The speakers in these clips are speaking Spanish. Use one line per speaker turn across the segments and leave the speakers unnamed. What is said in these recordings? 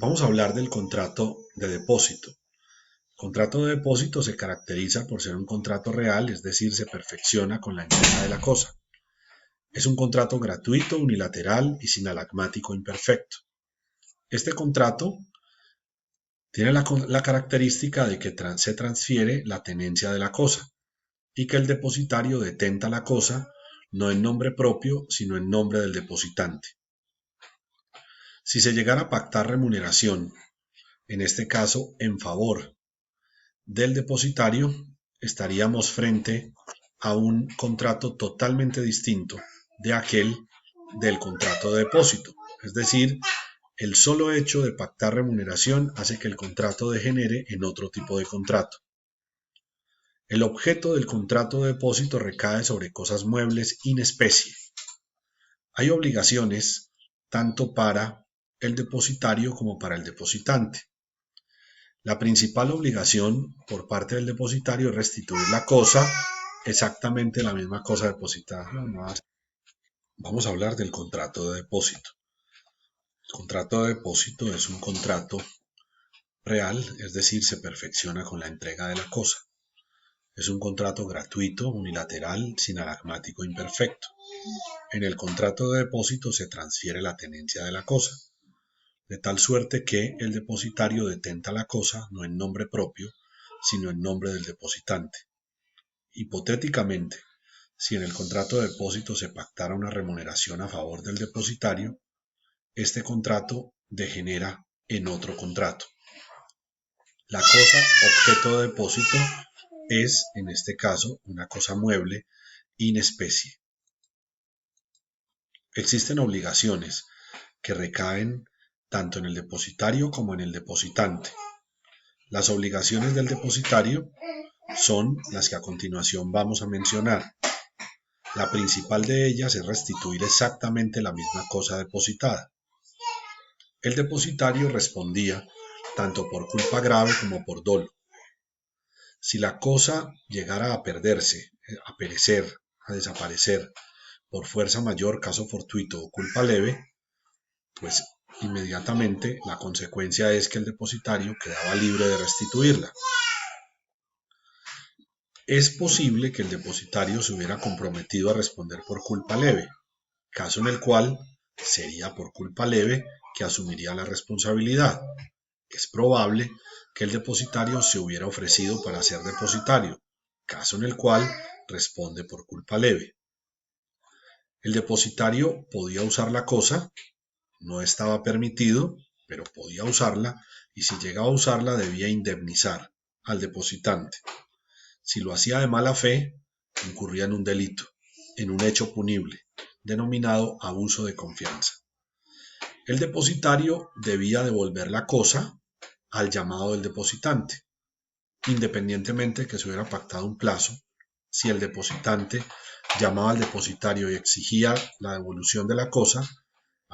Vamos a hablar del contrato de depósito. El contrato de depósito se caracteriza por ser un contrato real, es decir, se perfecciona con la entrega de la cosa. Es un contrato gratuito, unilateral y sinalagmático imperfecto. Este contrato tiene la característica de que se transfiere la tenencia de la cosa y que el depositario detenta la cosa no en nombre propio, sino en nombre del depositante. Si se llegara a pactar remuneración, en este caso en favor del depositario, estaríamos frente a un contrato totalmente distinto de aquel del contrato de depósito. Es decir, el solo hecho de pactar remuneración hace que el contrato degenere en otro tipo de contrato. El objeto del contrato de depósito recae sobre cosas muebles in especie. Hay obligaciones tanto para el depositario como para el depositante. La principal obligación por parte del depositario es restituir la cosa, exactamente la misma cosa depositada. Vamos a hablar del contrato de depósito. El contrato de depósito es un contrato real, es decir, se perfecciona con la entrega de la cosa. Es un contrato gratuito, unilateral, sinalagmático imperfecto. En el contrato de depósito se transfiere la tenencia de la cosa, de tal suerte que el depositario detenta la cosa no en nombre propio, sino en nombre del depositante. Hipotéticamente, si en el contrato de depósito se pactara una remuneración a favor del depositario, este contrato degenera en otro contrato. La cosa objeto de depósito es, en este caso, una cosa mueble in especie. Existen obligaciones que recaen tanto en el depositario como en el depositante. Las obligaciones del depositario son las que a continuación vamos a mencionar. La principal de ellas es restituir exactamente la misma cosa depositada. El depositario respondía tanto por culpa grave como por dolo. Si la cosa llegara a perderse, a perecer, a desaparecer, por fuerza mayor, caso fortuito o culpa leve, pues inmediatamente la consecuencia es que el depositario quedaba libre de restituirla. Es posible que el depositario se hubiera comprometido a responder por culpa leve, caso en el cual sería por culpa leve que asumiría la responsabilidad. Es probable que el depositario se hubiera ofrecido para ser depositario, caso en el cual responde por culpa leve. El depositario podía usar la cosa, no estaba permitido, pero podía usarla, y si llegaba a usarla debía indemnizar al depositante. Si lo hacía de mala fe, incurría en un delito, en un hecho punible, denominado abuso de confianza. El depositario debía devolver la cosa al llamado del depositante, independientemente que se hubiera pactado un plazo. Si el depositante llamaba al depositario y exigía la devolución de la cosa,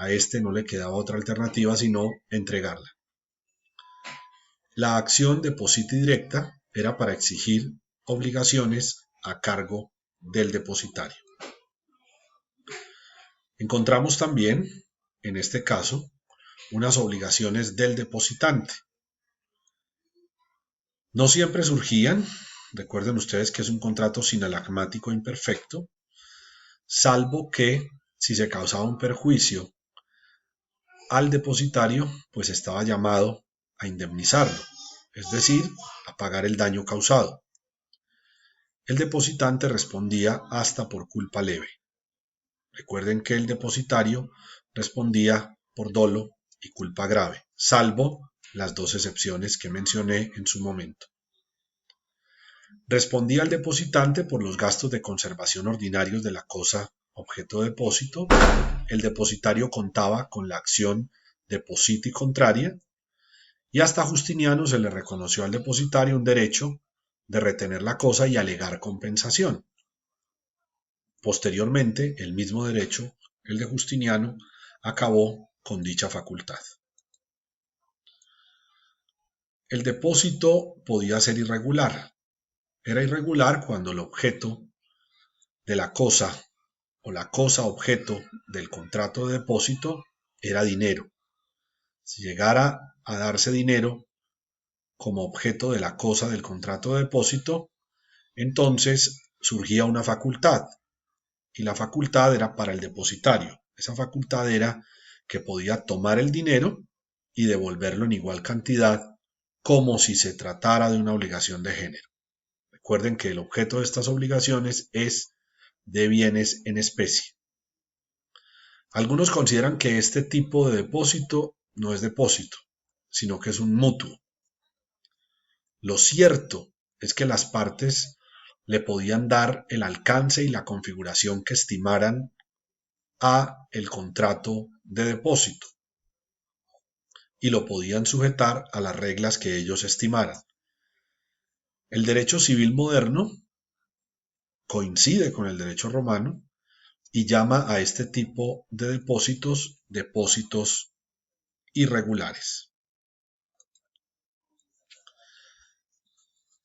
a este no le quedaba otra alternativa sino entregarla. La acción depósito directa era para exigir obligaciones a cargo del depositario. Encontramos también, en este caso, unas obligaciones del depositante. No siempre surgían, recuerden ustedes que es un contrato sinalagmático imperfecto, salvo que si se causaba un perjuicio al depositario, pues estaba llamado a indemnizarlo, es decir, a pagar el daño causado. El depositante respondía hasta por culpa leve. Recuerden que el depositario respondía por dolo y culpa grave, salvo las dos excepciones que mencioné en su momento. Respondía al depositante por los gastos de conservación ordinarios de la cosa objeto de depósito. El depositario contaba con la acción depositi contraria y hasta Justiniano se le reconoció al depositario un derecho de retener la cosa y alegar compensación. Posteriormente, el mismo derecho, el de Justiniano, acabó con dicha facultad. El depósito podía ser irregular. Era irregular cuando el objeto de la cosa o la cosa objeto del contrato de depósito era dinero. Si llegara a darse dinero como objeto de la cosa del contrato de depósito, entonces surgía una facultad, y la facultad era para el depositario. Esa facultad era que podía tomar el dinero y devolverlo en igual cantidad, como si se tratara de una obligación de género. Recuerden que el objeto de estas obligaciones es de bienes en especie. Algunos consideran que este tipo de depósito no es depósito, sino que es un mutuo. Lo cierto es que las partes le podían dar el alcance y la configuración que estimaran a el contrato de depósito y lo podían sujetar a las reglas que ellos estimaran. El derecho civil moderno coincide con el derecho romano y llama a este tipo de depósitos depósitos irregulares.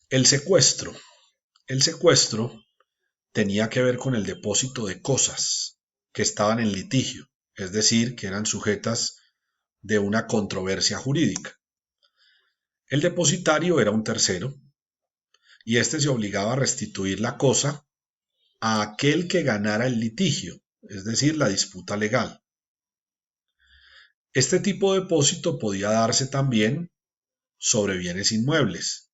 El secuestro. El secuestro tenía que ver con el depósito de cosas que estaban en litigio, es decir, que eran sujetas de una controversia jurídica. El depositario era un tercero y éste se obligaba a restituir la cosa a aquel que ganara el litigio, es decir, la disputa legal. Este tipo de depósito podía darse también sobre bienes inmuebles.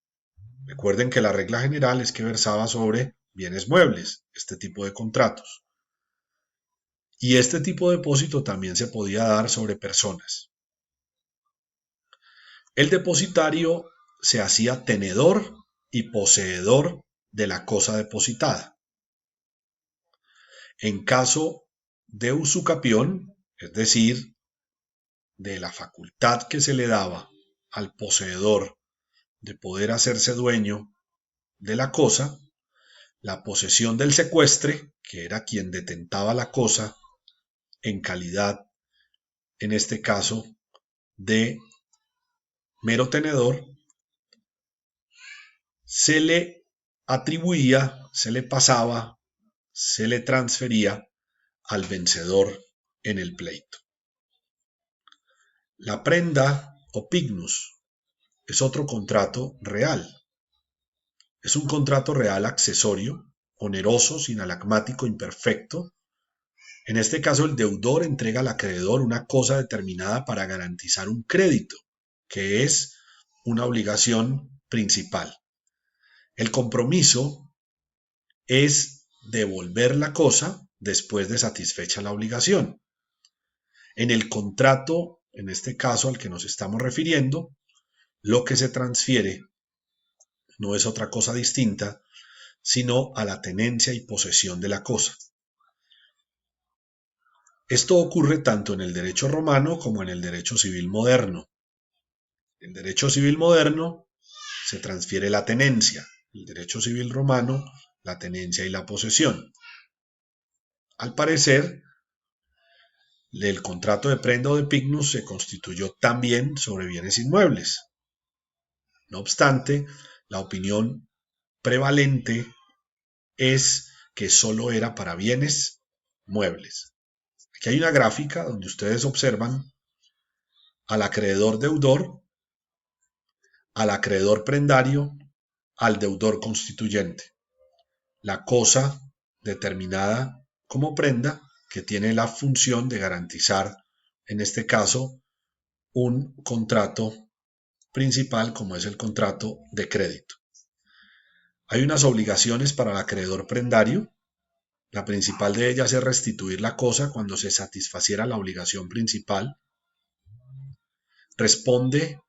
Recuerden que la regla general es que versaba sobre bienes muebles, este tipo de contratos. Y este tipo de depósito también se podía dar sobre personas. El depositario se hacía tenedor y poseedor de la cosa depositada. En caso de usucapión, es decir, de la facultad que se le daba al poseedor de poder hacerse dueño de la cosa, la posesión del secuestre, que era quien detentaba la cosa en calidad, en este caso, de mero tenedor, se le atribuía, se le pasaba, se le transfería al vencedor en el pleito. La prenda o pignus es otro contrato real. Es un contrato real accesorio, oneroso, sinalagmático, imperfecto. En este caso, el deudor entrega al acreedor una cosa determinada para garantizar un crédito, que es una obligación principal. El compromiso es devolver la cosa después de satisfecha la obligación. En el contrato, en este caso al que nos estamos refiriendo, lo que se transfiere no es otra cosa distinta, sino a la tenencia y posesión de la cosa. Esto ocurre tanto en el derecho romano como en el derecho civil moderno. En el derecho civil moderno se transfiere la tenencia, en el derecho civil romano la tenencia y la posesión. Al parecer, el contrato de prenda o de pignus se constituyó también sobre bienes inmuebles. No obstante, la opinión prevalente es que solo era para bienes muebles. Aquí hay una gráfica donde ustedes observan al acreedor deudor, al acreedor prendario, al deudor constituyente. La cosa determinada como prenda que tiene la función de garantizar, en este caso, un contrato principal como es el contrato de crédito. Hay unas obligaciones para el acreedor prendario. La principal de ellas es restituir la cosa cuando se satisfaciera la obligación principal. Responde,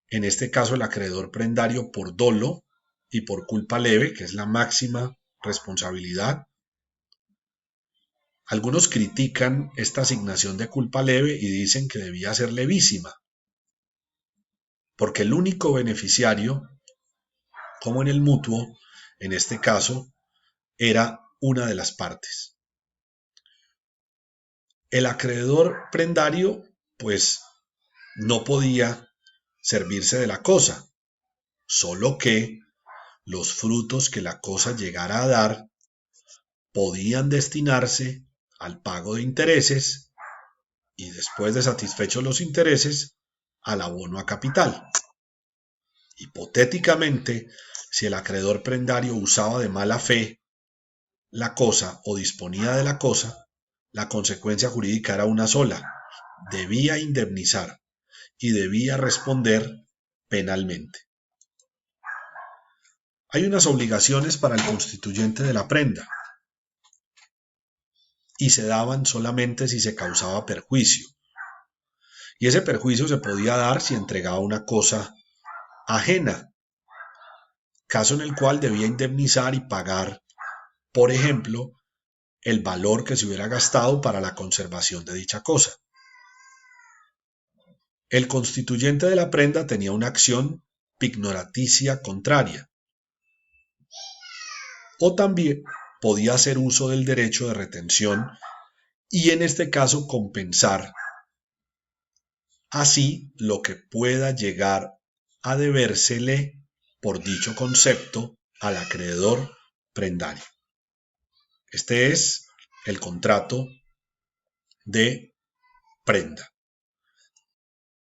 en este caso, el acreedor prendario por dolo y por culpa leve, que es la máxima responsabilidad. Algunos critican esta asignación de culpa leve y dicen que debía ser levísima, porque el único beneficiario, como en el mutuo, en este caso, era una de las partes. El acreedor prendario, pues, no podía servirse de la cosa, solo que los frutos que la cosa llegara a dar podían destinarse al pago de intereses y después de satisfechos los intereses, al abono a capital. Hipotéticamente, si el acreedor prendario usaba de mala fe la cosa o disponía de la cosa, la consecuencia jurídica era una sola: debía indemnizar y debía responder penalmente. Hay unas obligaciones para el constituyente de la prenda y se daban solamente si se causaba perjuicio. Y ese perjuicio se podía dar si entregaba una cosa ajena, caso en el cual debía indemnizar y pagar, por ejemplo, el valor que se hubiera gastado para la conservación de dicha cosa. El constituyente de la prenda tenía una acción pignoraticia contraria, o también podía hacer uso del derecho de retención y en este caso compensar así lo que pueda llegar a debérsele por dicho concepto al acreedor prendario. Este es el contrato de prenda.